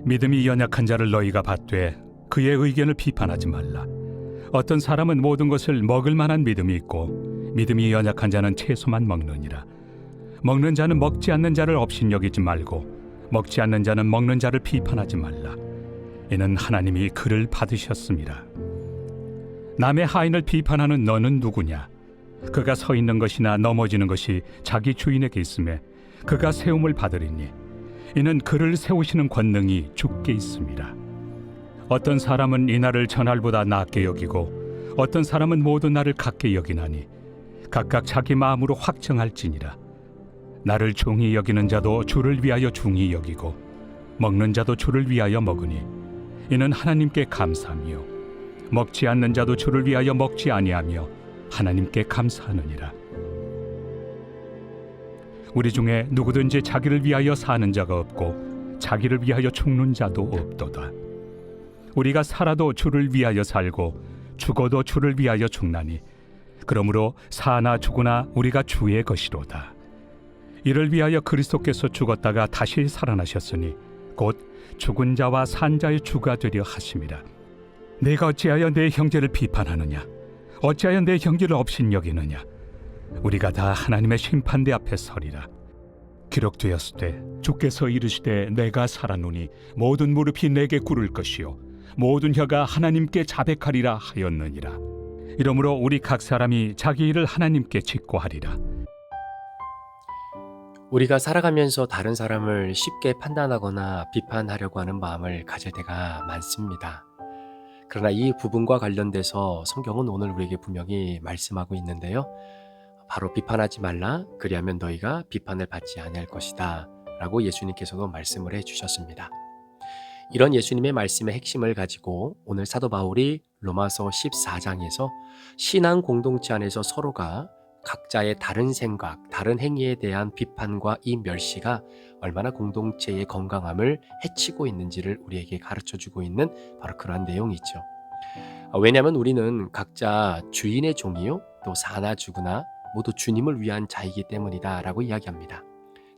믿음이 연약한 자를 너희가 받되 그의 의견을 비판하지 말라. 어떤 사람은 모든 것을 먹을 만한 믿음이 있고 믿음이 연약한 자는 채소만 먹느니라. 먹는 자는 먹지 않는 자를 업신여기지 말고 먹지 않는 자는 먹는 자를 비판하지 말라. 이는 하나님이 그를 받으셨습니다. 남의 하인을 비판하는 너는 누구냐? 그가 서 있는 것이나 넘어지는 것이 자기 주인에게 있음에 그가 세움을 받으리니 이는 그를 세우시는 권능이 주께 있습니다. 어떤 사람은 이 날을 전날보다 낮게 여기고 어떤 사람은 모든 날을 같게 여기나니 각각 자기 마음으로 확정할지니라. 나를 중히 여기는 자도 주를 위하여 중히 여기고 먹는 자도 주를 위하여 먹으니 이는 하나님께 감사하며 먹지 않는 자도 주를 위하여 먹지 아니하며 하나님께 감사하느니라. 우리 중에 누구든지 자기를 위하여 사는 자가 없고 자기를 위하여 죽는 자도 없도다. 우리가 살아도 주를 위하여 살고 죽어도 주를 위하여 죽나니 그러므로 사나 죽으나 우리가 주의 것이로다. 이를 위하여 그리스도께서 죽었다가 다시 살아나셨으니 곧 죽은 자와 산 자의 주가 되려 하심이라. 내가 어찌하여 내 형제를 비판하느냐? 어찌하여 내 형제를 업신여기느냐? 우리가 다 하나님의 심판대 앞에 서리라. 기록되었으되 주께서 이르시되 내가 살아노니 모든 무릎이 내게 꿇을 것이요 모든 혀가 하나님께 자백하리라 하였느니라. 이러므로 우리 각 사람이 자기 일을 하나님께 직고하리라. 우리가 살아가면서 다른 사람을 쉽게 판단하거나 비판하려고 하는 마음을 가질 때가 많습니다. 그러나 이 부분과 관련돼서 성경은 오늘 우리에게 분명히 말씀하고 있는데요. 바로 비판하지 말라. 그리하면 너희가 비판을 받지 아니할 것이다. 라고 예수님께서도 말씀을 해주셨습니다. 이런 예수님의 말씀의 핵심을 가지고 오늘 사도 바울이 로마서 14장에서 신앙 공동체 안에서 서로가 각자의 다른 생각, 다른 행위에 대한 비판과 이 멸시가 얼마나 공동체의 건강함을 해치고 있는지를 우리에게 가르쳐주고 있는 바로 그러한 내용이죠. 왜냐하면 우리는 각자 주인의 종이요 또 사나 죽으나 모두 주님을 위한 자이기 때문이다 라고 이야기합니다.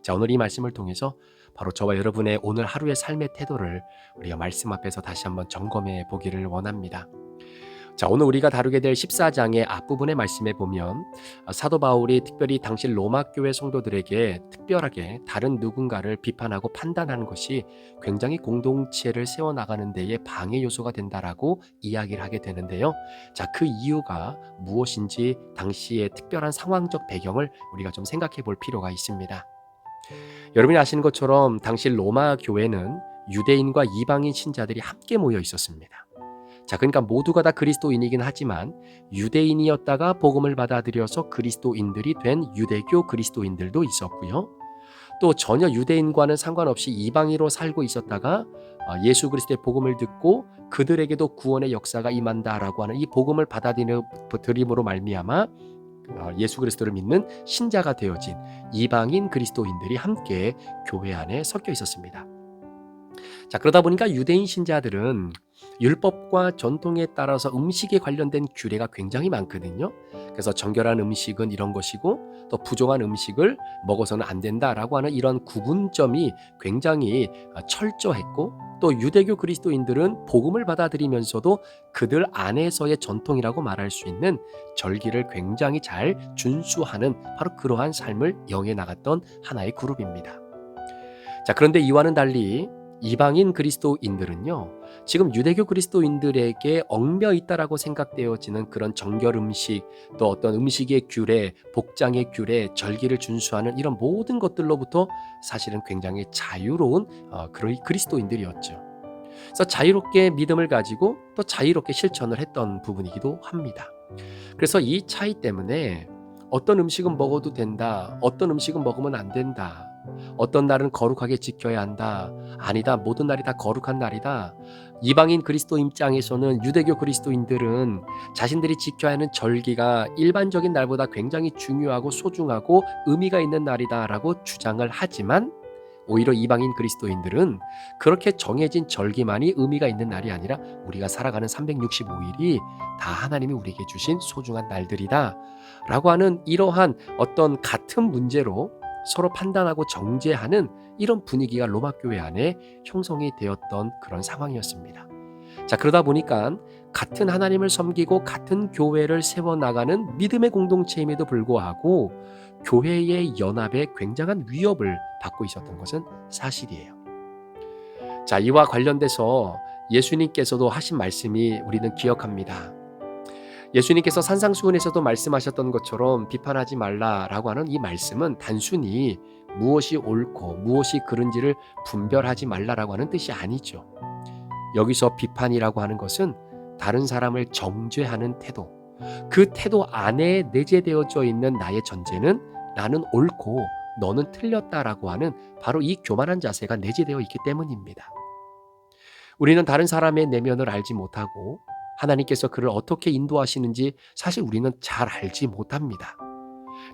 자, 오늘 이 말씀을 통해서 바로 저와 여러분의 오늘 하루의 삶의 태도를 우리가 말씀 앞에서 다시 한번 점검해 보기를 원합니다. 자, 오늘 우리가 다루게 될 14장의 앞부분의 말씀에 보면 사도 바울이 특별히 당시 로마 교회 성도들에게 특별하게 다른 누군가를 비판하고 판단하는 것이 굉장히 공동체를 세워나가는 데에 방해 요소가 된다라고 이야기를 하게 되는데요. 자, 그 이유가 무엇인지 당시의 특별한 상황적 배경을 우리가 좀 생각해 볼 필요가 있습니다. 여러분이 아시는 것처럼 당시 로마 교회는 유대인과 이방인 신자들이 함께 모여 있었습니다. 자, 그러니까 모두가 다 그리스도인이긴 하지만 유대인이었다가 복음을 받아들여서 그리스도인들이 된 유대교 그리스도인들도 있었고요. 또 전혀 유대인과는 상관없이 이방인으로 살고 있었다가 예수 그리스도의 복음을 듣고 그들에게도 구원의 역사가 임한다라고 하는 이 복음을 받아들임으로 말미암아 예수 그리스도를 믿는 신자가 되어진 이방인 그리스도인들이 함께 교회 안에 섞여 있었습니다. 자, 그러다 보니까 유대인 신자들은 율법과 전통에 따라서 음식에 관련된 규례가 굉장히 많거든요. 그래서 정결한 음식은 이런 것이고 또 부정한 음식을 먹어서는 안 된다라고 하는 이런 구분점이 굉장히 철저했고 또 유대교 그리스도인들은 복음을 받아들이면서도 그들 안에서의 전통이라고 말할 수 있는 절기를 굉장히 잘 준수하는 바로 그러한 삶을 영해 나갔던 하나의 그룹입니다. 자, 그런데 이와는 달리 이방인 그리스도인들은요, 지금 유대교 그리스도인들에게 얽매 있다라고 생각되어지는 그런 정결 음식, 또 어떤 음식의 규례, 복장의 규례, 절기를 준수하는 이런 모든 것들로부터 사실은 굉장히 자유로운 그리스도인들이었죠. 그래서 자유롭게 믿음을 가지고 또 자유롭게 실천을 했던 부분이기도 합니다. 그래서 이 차이 때문에 어떤 음식은 먹어도 된다, 어떤 음식은 먹으면 안 된다, 어떤 날은 거룩하게 지켜야 한다, 아니다, 모든 날이 다 거룩한 날이다. 이방인 그리스도 입장에서는 유대교 그리스도인들은 자신들이 지켜야 하는 절기가 일반적인 날보다 굉장히 중요하고 소중하고 의미가 있는 날이다라고 주장을 하지만 오히려 이방인 그리스도인들은 그렇게 정해진 절기만이 의미가 있는 날이 아니라 우리가 살아가는 365일이 다 하나님이 우리에게 주신 소중한 날들이다 라고 하는 이러한 어떤 같은 문제로 서로 판단하고 정죄하는 이런 분위기가 로마 교회 안에 형성이 되었던 그런 상황이었습니다. 자, 그러다 보니까 같은 하나님을 섬기고 같은 교회를 세워나가는 믿음의 공동체임에도 불구하고 교회의 연합에 굉장한 위협을 받고 있었던 것은 사실이에요. 자, 이와 관련돼서 예수님께서도 하신 말씀이 우리는 기억합니다. 예수님께서 산상수훈에서도 말씀하셨던 것처럼 비판하지 말라라고 하는 이 말씀은 단순히 무엇이 옳고 무엇이 그른지를 분별하지 말라라고 하는 뜻이 아니죠. 여기서 비판이라고 하는 것은 다른 사람을 정죄하는 태도, 그 태도 안에 내재되어져 있는 나의 전제는 나는 옳고 너는 틀렸다라고 하는 바로 이 교만한 자세가 내재되어 있기 때문입니다. 우리는 다른 사람의 내면을 알지 못하고 하나님께서 그를 어떻게 인도하시는지 사실 우리는 잘 알지 못합니다.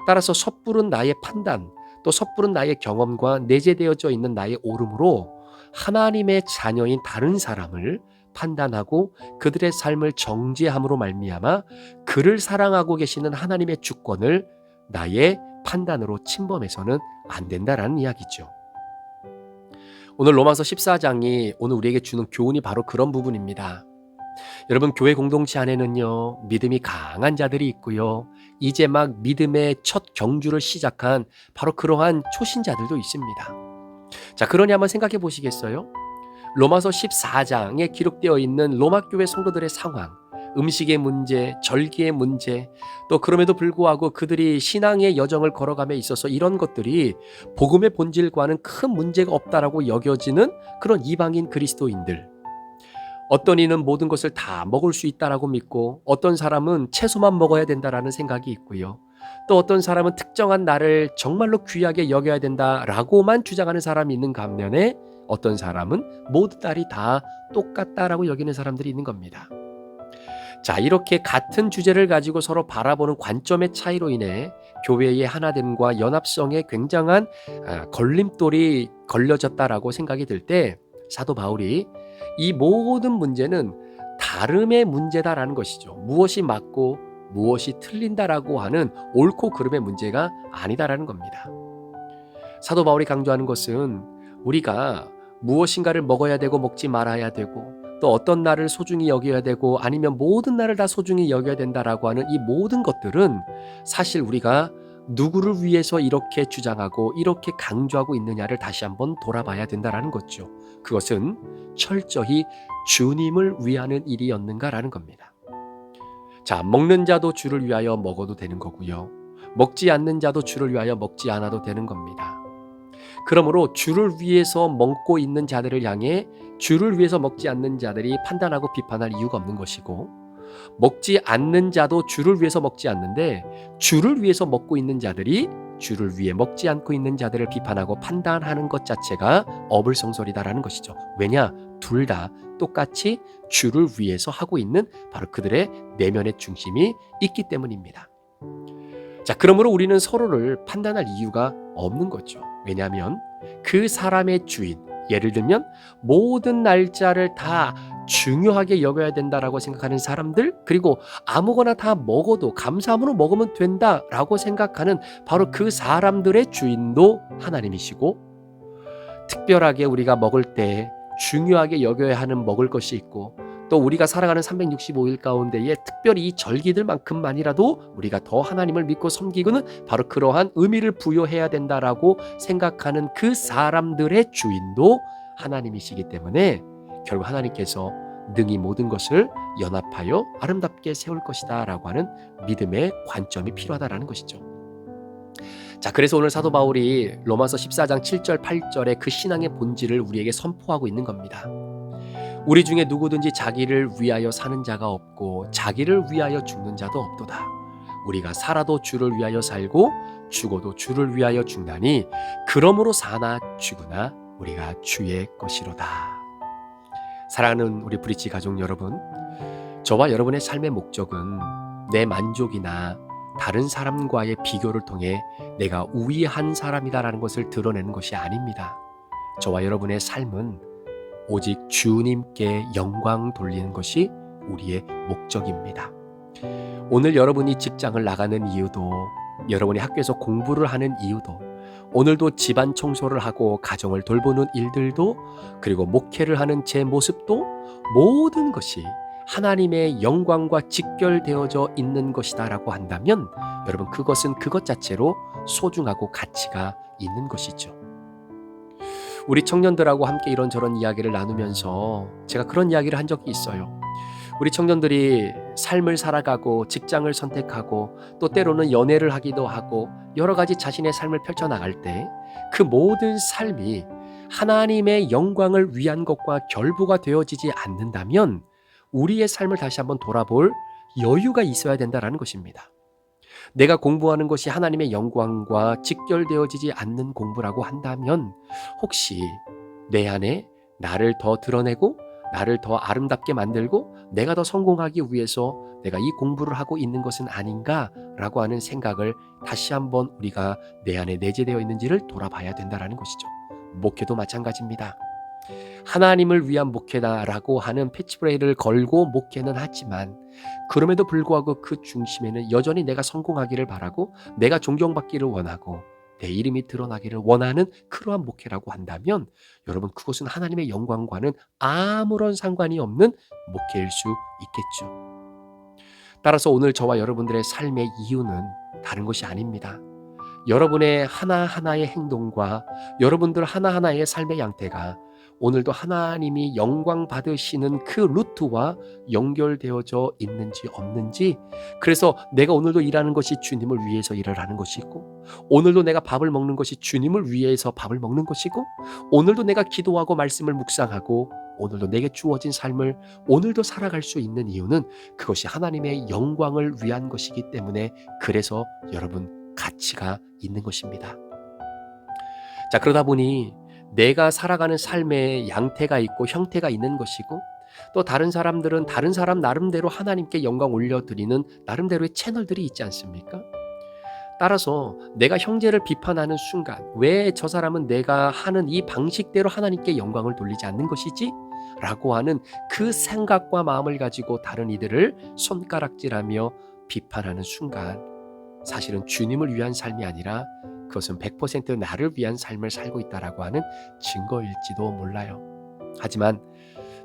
따라서 섣부른 나의 판단, 또 섣부른 나의 경험과 내재되어져 있는 나의 옳음으로 하나님의 자녀인 다른 사람을 판단하고 그들의 삶을 정죄함으로 말미암아 그를 사랑하고 계시는 하나님의 주권을 나의 판단으로 침범해서는 안 된다라는 이야기죠. 오늘 로마서 14장이 오늘 우리에게 주는 교훈이 바로 그런 부분입니다. 여러분, 교회 공동체 안에는요, 믿음이 강한 자들이 있고요, 이제 막 믿음의 첫 경주를 시작한 바로 그러한 초신자들도 있습니다. 자, 그러니 한번 생각해 보시겠어요? 로마서 14장에 기록되어 있는 로마 교회 성도들의 상황, 음식의 문제, 절기의 문제, 또 그럼에도 불구하고 그들이 신앙의 여정을 걸어감에 있어서 이런 것들이 복음의 본질과는 큰 문제가 없다라고 여겨지는 그런 이방인 그리스도인들, 어떤 이는 모든 것을 다 먹을 수 있다라고 믿고 어떤 사람은 채소만 먹어야 된다라는 생각이 있고요. 또 어떤 사람은 특정한 날을 정말로 귀하게 여겨야 된다라고만 주장하는 사람이 있는 반면에 어떤 사람은 모든 날이 다 똑같다라고 여기는 사람들이 있는 겁니다. 자, 이렇게 같은 주제를 가지고 서로 바라보는 관점의 차이로 인해 교회의 하나됨과 연합성에 굉장한 걸림돌이 걸려졌다라고 생각이 들 때 사도 바울이 이 모든 문제는 다름의 문제다라는 것이죠. 무엇이 맞고 무엇이 틀린다라고 하는 옳고 그름의 문제가 아니다라는 겁니다. 사도 바울이 강조하는 것은 우리가 무엇인가를 먹어야 되고 먹지 말아야 되고 또 어떤 날을 소중히 여겨야 되고 아니면 모든 날을 다 소중히 여겨야 된다라고 하는 이 모든 것들은 사실 우리가 누구를 위해서 이렇게 주장하고 이렇게 강조하고 있느냐를 다시 한번 돌아봐야 된다라는 거죠. 그것은 철저히 주님을 위하는 일이었는가라는 겁니다. 자, 먹는 자도 주를 위하여 먹어도 되는 거고요. 먹지 않는 자도 주를 위하여 먹지 않아도 되는 겁니다. 그러므로 주를 위해서 먹고 있는 자들을 향해 주를 위해서 먹지 않는 자들이 판단하고 비판할 이유가 없는 것이고, 먹지 않는 자도 주를 위해서 먹지 않는데 주를 위해서 먹고 있는 자들이 주를 위해 먹지 않고 있는 자들을 비판하고 판단하는 것 자체가 어불성설이다라는 것이죠. 왜냐? 둘 다 똑같이 주를 위해서 하고 있는 바로 그들의 내면의 중심이 있기 때문입니다. 자, 그러므로 우리는 서로를 판단할 이유가 없는 거죠. 왜냐하면 그 사람의 주인, 예를 들면 모든 날짜를 다 중요하게 여겨야 된다라고 생각하는 사람들, 그리고 아무거나 다 먹어도 감사함으로 먹으면 된다라고 생각하는 바로 그 사람들의 주인도 하나님이시고, 특별하게 우리가 먹을 때 중요하게 여겨야 하는 먹을 것이 있고, 또 우리가 살아가는 365일 가운데에 특별히 이 절기들만큼만이라도 우리가 더 하나님을 믿고 섬기고는 바로 그러한 의미를 부여해야 된다라고 생각하는 그 사람들의 주인도 하나님이시기 때문에 결국 하나님께서 능히 모든 것을 연합하여 아름답게 세울 것이다 라고 하는 믿음의 관점이 필요하다라는 것이죠. 자, 그래서 오늘 사도 바울이 로마서 14장 7절 8절에 그 신앙의 본질을 우리에게 선포하고 있는 겁니다. 우리 중에 누구든지 자기를 위하여 사는 자가 없고 자기를 위하여 죽는 자도 없도다. 우리가 살아도 주를 위하여 살고 죽어도 주를 위하여 죽나니 그러므로 사나 죽으나 우리가 주의 것이로다. 사랑하는 우리 브릿지 가족 여러분, 저와 여러분의 삶의 목적은 내 만족이나 다른 사람과의 비교를 통해 내가 우위한 사람이다라는 것을 드러내는 것이 아닙니다. 저와 여러분의 삶은 오직 주님께 영광 돌리는 것이 우리의 목적입니다. 오늘 여러분이 직장을 나가는 이유도, 여러분이 학교에서 공부를 하는 이유도, 오늘도 집안 청소를 하고 가정을 돌보는 일들도, 그리고 목회를 하는 제 모습도 모든 것이 하나님의 영광과 직결되어져 있는 것이다라고 한다면 여러분, 그것은 그것 자체로 소중하고 가치가 있는 것이죠. 우리 청년들하고 함께 이런저런 이야기를 나누면서 제가 그런 이야기를 한 적이 있어요. 우리 청년들이 삶을 살아가고 직장을 선택하고 또 때로는 연애를 하기도 하고 여러 가지 자신의 삶을 펼쳐나갈 때 그 모든 삶이 하나님의 영광을 위한 것과 결부가 되어지지 않는다면 우리의 삶을 다시 한번 돌아볼 여유가 있어야 된다는 것입니다. 내가 공부하는 것이 하나님의 영광과 직결되어지지 않는 공부라고 한다면 혹시 내 안에 나를 더 드러내고 나를 더 아름답게 만들고 내가 더 성공하기 위해서 내가 이 공부를 하고 있는 것은 아닌가라고 하는 생각을 다시 한번 우리가 내 안에 내재되어 있는지를 돌아봐야 된다는 것이죠. 목회도 마찬가지입니다. 하나님을 위한 목회다라고 하는 패치브레이를 걸고 목회는 하지만 그럼에도 불구하고 그 중심에는 여전히 내가 성공하기를 바라고 내가 존경받기를 원하고 내 이름이 드러나기를 원하는 그러한 목회라고 한다면 여러분, 그것은 하나님의 영광과는 아무런 상관이 없는 목회일 수 있겠죠. 따라서 오늘 저와 여러분들의 삶의 이유는 다른 것이 아닙니다. 여러분의 하나하나의 행동과 여러분들 하나하나의 삶의 양태가 오늘도 하나님이 영광 받으시는 그 루트와 연결되어져 있는지 없는지, 그래서 내가 오늘도 일하는 것이 주님을 위해서 일을 하는 것이고, 오늘도 내가 밥을 먹는 것이 주님을 위해서 밥을 먹는 것이고, 오늘도 내가 기도하고 말씀을 묵상하고 오늘도 내게 주어진 삶을 오늘도 살아갈 수 있는 이유는 그것이 하나님의 영광을 위한 것이기 때문에, 그래서 여러분 가치가 있는 것입니다. 자, 그러다 보니 내가 살아가는 삶의 양태가 있고 형태가 있는 것이고, 또 다른 사람들은 다른 사람 나름대로 하나님께 영광 올려드리는 나름대로의 채널들이 있지 않습니까? 따라서 내가 형제를 비판하는 순간 왜 저 사람은 내가 하는 이 방식대로 하나님께 영광을 돌리지 않는 것이지? 라고 하는 그 생각과 마음을 가지고 다른 이들을 손가락질하며 비판하는 순간 사실은 주님을 위한 삶이 아니라 그것은 100% 나를 위한 삶을 살고 있다라고 하는 증거일지도 몰라요. 하지만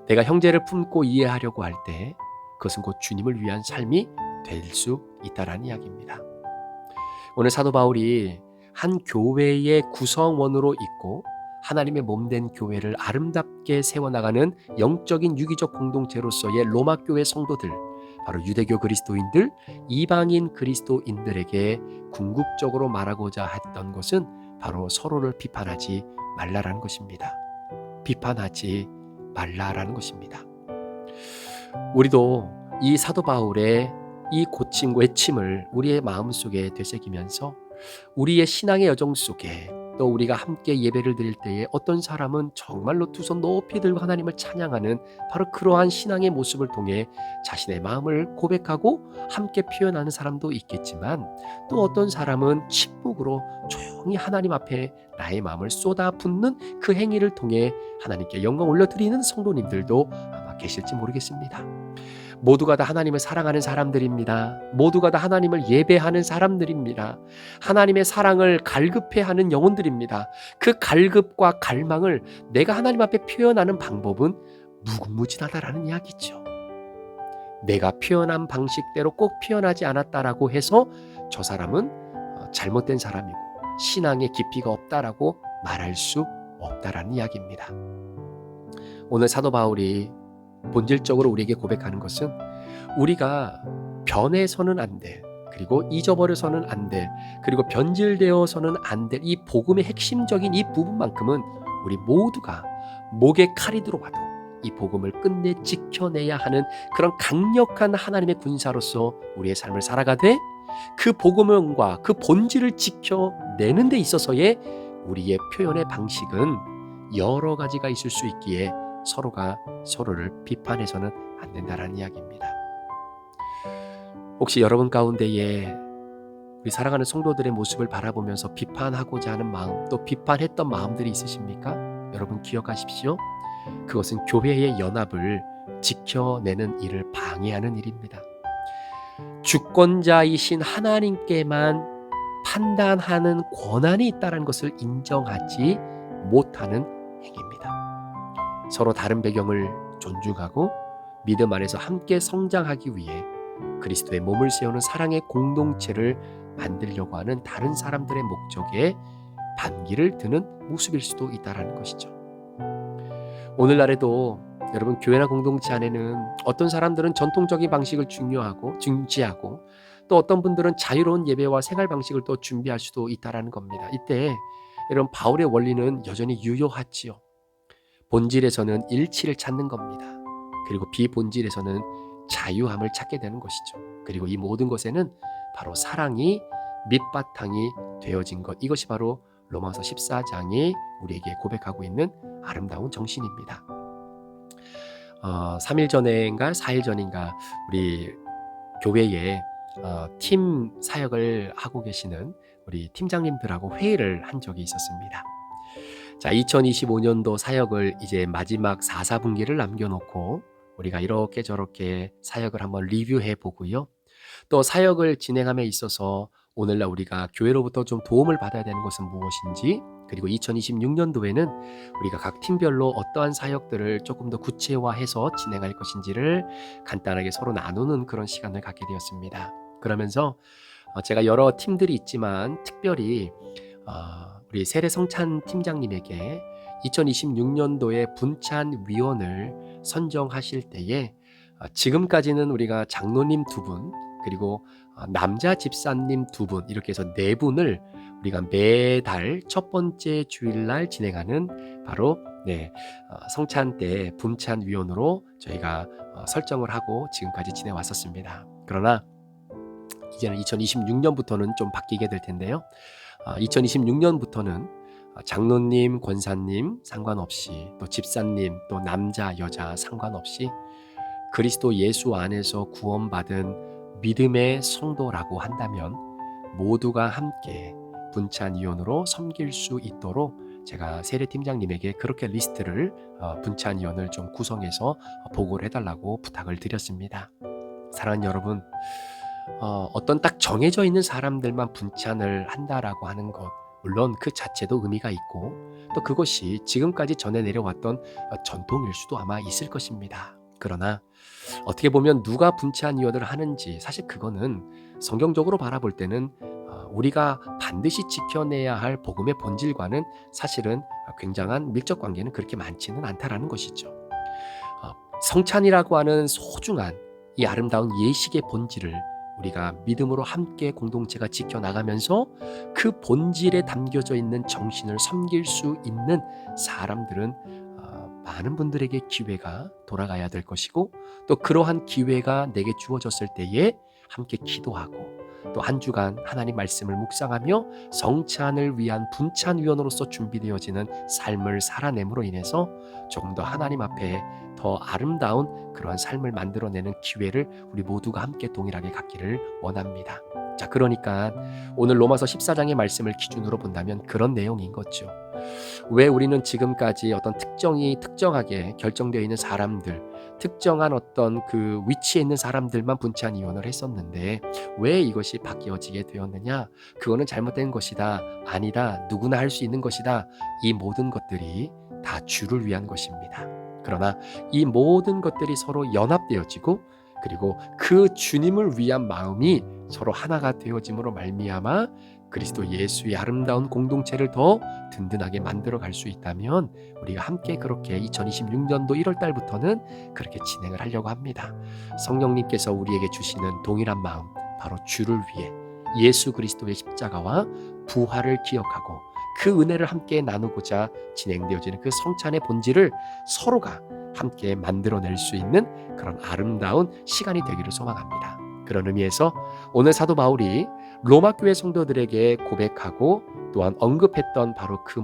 내가 형제를 품고 이해하려고 할 때 그것은 곧 주님을 위한 삶이 될 수 있다라는 이야기입니다. 오늘 사도 바울이 한 교회의 구성원으로 있고 하나님의 몸된 교회를 아름답게 세워나가는 영적인 유기적 공동체로서의 로마 교회 성도들, 바로 유대교 그리스도인들, 이방인 그리스도인들에게 궁극적으로 말하고자 했던 것은 바로 서로를 비판하지 말라라는 것입니다. 비판하지 말라라는 것입니다. 우리도 이 사도 바울의 이 고친 외침을 우리의 마음속에 되새기면서 우리의 신앙의 여정 속에 또 우리가 함께 예배를 드릴 때에 어떤 사람은 정말로 두 손 높이 들고 하나님을 찬양하는 바로 그러한 신앙의 모습을 통해 자신의 마음을 고백하고 함께 표현하는 사람도 있겠지만, 또 어떤 사람은 침묵으로 조용히 하나님 앞에 나의 마음을 쏟아붓는 그 행위를 통해 하나님께 영광 올려드리는 성도님들도 아마 계실지 모르겠습니다. 모두가 다 하나님을 사랑하는 사람들입니다. 모두가 다 하나님을 예배하는 사람들입니다. 하나님의 사랑을 갈급해하는 영혼들입니다. 그 갈급과 갈망을 내가 하나님 앞에 표현하는 방법은 무궁무진하다라는 이야기죠. 내가 표현한 방식대로 꼭 표현하지 않았다라고 해서 저 사람은 잘못된 사람이고 신앙의 깊이가 없다라고 말할 수 없다라는 이야기입니다. 오늘 사도 바울이 본질적으로 우리에게 고백하는 것은 우리가 변해서는 안 될, 그리고 잊어버려서는 안 될, 그리고 변질되어서는 안 될 이 복음의 핵심적인 이 부분만큼은 우리 모두가 목에 칼이 들어와도 이 복음을 끝내 지켜내야 하는 그런 강력한 하나님의 군사로서 우리의 삶을 살아가되, 그 복음과 그 본질을 지켜내는 데 있어서의 우리의 표현의 방식은 여러 가지가 있을 수 있기에 서로가 서로를 비판해서는 안 된다라는 이야기입니다. 혹시 여러분 가운데에 우리 사랑하는 성도들의 모습을 바라보면서 비판하고자 하는 마음, 또 비판했던 마음들이 있으십니까? 여러분 기억하십시오. 그것은 교회의 연합을 지켜내는 일을 방해하는 일입니다. 주권자이신 하나님께만 판단하는 권한이 있다는 것을 인정하지 못하는 행위입니다. 서로 다른 배경을 존중하고 믿음 안에서 함께 성장하기 위해 그리스도의 몸을 세우는 사랑의 공동체를 만들려고 하는 다른 사람들의 목적에 반기를 드는 모습일 수도 있다는 것이죠. 오늘날에도 여러분, 교회나 공동체 안에는 어떤 사람들은 전통적인 방식을 중지하고 또 어떤 분들은 자유로운 예배와 생활 방식을 또 준비할 수도 있다는 겁니다. 이때 이런 바울의 원리는 여전히 유효하지요. 본질에서는 일치를 찾는 겁니다. 그리고 비본질에서는 자유함을 찾게 되는 것이죠. 그리고 이 모든 것에는 바로 사랑이 밑바탕이 되어진 것, 이것이 바로 로마서 14장이 우리에게 고백하고 있는 아름다운 정신입니다. 3일 전인가 4일 전인가 우리 교회에 팀 사역을 하고 계시는 우리 팀장님들하고 회의를 한 적이 있었습니다. 자, 2025년도 사역을 이제 마지막 4, 4분기를 남겨놓고 우리가 이렇게 저렇게 사역을 한번 리뷰해 보고요. 또 사역을 진행함에 있어서 오늘날 우리가 교회로부터 좀 도움을 받아야 되는 것은 무엇인지, 그리고 2026년도에는 우리가 각 팀별로 어떠한 사역들을 조금 더 구체화해서 진행할 것인지를 간단하게 서로 나누는 그런 시간을 갖게 되었습니다. 그러면서 제가 여러 팀들이 있지만 특별히 우리 세례성찬 팀장님에게 2026년도에 분찬위원을 선정하실 때에 지금까지는 우리가 장로님 2분, 그리고 남자 집사님 2분, 이렇게 해서 4분을 우리가 매달 첫 번째 주일날 진행하는 바로 성찬 때 분찬위원으로 저희가 설정을 하고 지금까지 지내왔었습니다. 그러나 이제는 2026년부터는 좀 바뀌게 될 텐데요. 2026년부터는 장로님, 권사님 상관없이, 또 집사님, 또 남자, 여자 상관없이 그리스도 예수 안에서 구원받은 믿음의 성도라고 한다면 모두가 함께 분찬위원으로 섬길 수 있도록 제가 세례팀장님에게 그렇게 리스트를 분찬위원을 좀 구성해서 보고를 해달라고 부탁을 드렸습니다. 사랑하는 여러분, 어떤 딱 정해져 있는 사람들만 분찬을 한다라고 하는 것, 물론 그 자체도 의미가 있고 또 그것이 지금까지 전해 내려왔던 전통일 수도 아마 있을 것입니다. 그러나 어떻게 보면 누가 분찬위원을 하는지, 사실 그거는 성경적으로 바라볼 때는 우리가 반드시 지켜내야 할 복음의 본질과는 사실은 굉장한 밀접 관계는 그렇게 많지는 않다라는 것이죠. 성찬이라고 하는 소중한 이 아름다운 예식의 본질을 우리가 믿음으로 함께 공동체가 지켜나가면서 그 본질에 담겨져 있는 정신을 섬길 수 있는 사람들은 많은 분들에게 기회가 돌아가야 될 것이고, 또 그러한 기회가 내게 주어졌을 때에 함께 기도하고 또 한 주간 하나님 말씀을 묵상하며 성찬을 위한 분찬위원으로서 준비되어지는 삶을 살아냄으로 인해서 조금 더 하나님 앞에 더 아름다운 그러한 삶을 만들어내는 기회를 우리 모두가 함께 동일하게 갖기를 원합니다. 자, 그러니까 오늘 로마서 14장의 말씀을 기준으로 본다면 그런 내용인 거죠. 왜 우리는 지금까지 어떤 특정하게 결정되어 있는 사람들, 특정한 어떤 그 위치에 있는 사람들만 분찬위원을 했었는데 왜 이것이 바뀌어지게 되었느냐? 그거는 잘못된 것이다, 아니다, 누구나 할 수 있는 것이다. 이 모든 것들이 다 주를 위한 것입니다. 그러나 이 모든 것들이 서로 연합되어지고, 그리고 그 주님을 위한 마음이 서로 하나가 되어짐으로 말미암아 그리스도 예수의 아름다운 공동체를 더 든든하게 만들어 갈 수 있다면 우리가 함께 그렇게 2026년도 1월 달부터는 그렇게 진행을 하려고 합니다. 성령님께서 우리에게 주시는 동일한 마음, 바로 주를 위해 예수 그리스도의 십자가와 부활을 기억하고 그 은혜를 함께 나누고자 진행되어지는 그 성찬의 본질을 서로가 함께 만들어낼 수 있는 그런 아름다운 시간이 되기를 소망합니다. 그런 의미에서 오늘 사도 바울이 로마 교회 성도들에게 고백하고 또한 언급했던 바로 그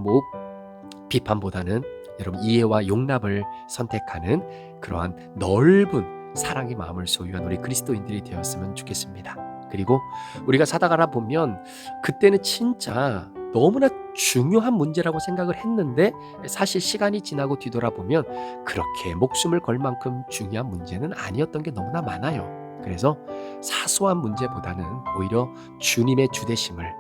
비판보다는 여러분 이해와 용납을 선택하는 그러한 넓은 사랑의 마음을 소유한 우리 그리스도인들이 되었으면 좋겠습니다. 그리고 우리가 살아가다 보면 그때는 진짜 너무나 중요한 문제라고 생각을 했는데 사실 시간이 지나고 뒤돌아보면 그렇게 목숨을 걸 만큼 중요한 문제는 아니었던 게 너무나 많아요. 그래서 사소한 문제보다는 오히려 주님의 주되심을,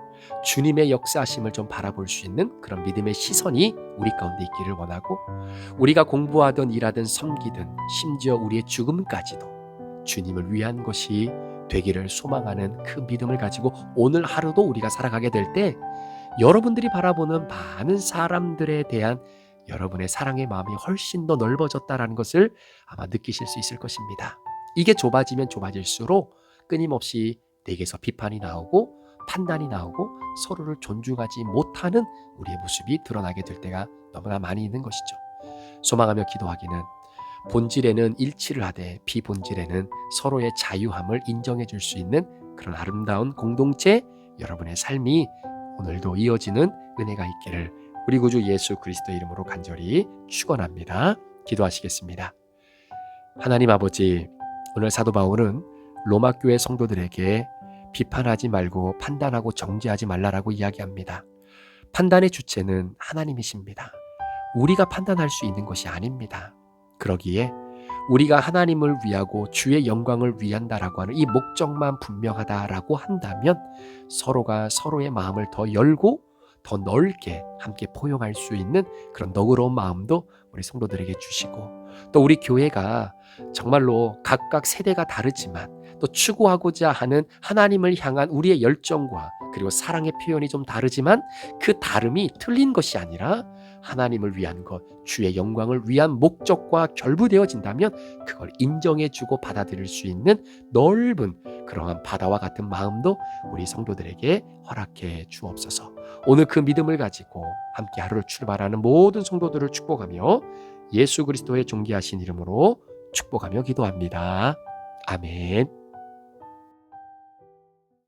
주님의 역사하심을 좀 바라볼 수 있는 그런 믿음의 시선이 우리 가운데 있기를 원하고, 우리가 공부하든 일하든 섬기든 심지어 우리의 죽음까지도 주님을 위한 것이 되기를 소망하는 그 믿음을 가지고 오늘 하루도 우리가 살아가게 될 때, 여러분들이 바라보는 많은 사람들에 대한 여러분의 사랑의 마음이 훨씬 더 넓어졌다라는 것을 아마 느끼실 수 있을 것입니다. 이게 좁아지면 좁아질수록 끊임없이 내게서 비판이 나오고 판단이 나오고 서로를 존중하지 못하는 우리의 모습이 드러나게 될 때가 너무나 많이 있는 것이죠. 소망하며 기도하기는 본질에는 일치를 하되 비본질에는 서로의 자유함을 인정해 줄 수 있는 그런 아름다운 공동체, 여러분의 삶이 오늘도 이어지는 은혜가 있기를 우리 구주 예수 그리스도 이름으로 간절히 축원합니다. 기도하시겠습니다. 하나님 아버지, 오늘 사도 바울은 로마 교회 성도들에게 비판하지 말고 판단하고 정죄하지 말라라고 이야기합니다. 판단의 주체는 하나님이십니다. 우리가 판단할 수 있는 것이 아닙니다. 그러기에 우리가 하나님을 위하고 주의 영광을 위한다라고 하는 이 목적만 분명하다라고 한다면 서로가 서로의 마음을 더 열고 더 넓게 함께 포용할 수 있는 그런 너그러운 마음도 우리 성도들에게 주시고, 또 우리 교회가 정말로 각각 세대가 다르지만 또 추구하고자 하는 하나님을 향한 우리의 열정과 그리고 사랑의 표현이 좀 다르지만 그 다름이 틀린 것이 아니라 하나님을 위한 것, 주의 영광을 위한 목적과 결부되어진다면 그걸 인정해주고 받아들일 수 있는 넓은 그러한 바다와 같은 마음도 우리 성도들에게 허락해 주옵소서. 오늘 그 믿음을 가지고 함께 하루를 출발하는 모든 성도들을 축복하며 예수 그리스도의 존귀하신 이름으로 축복하며 기도합니다. 아멘.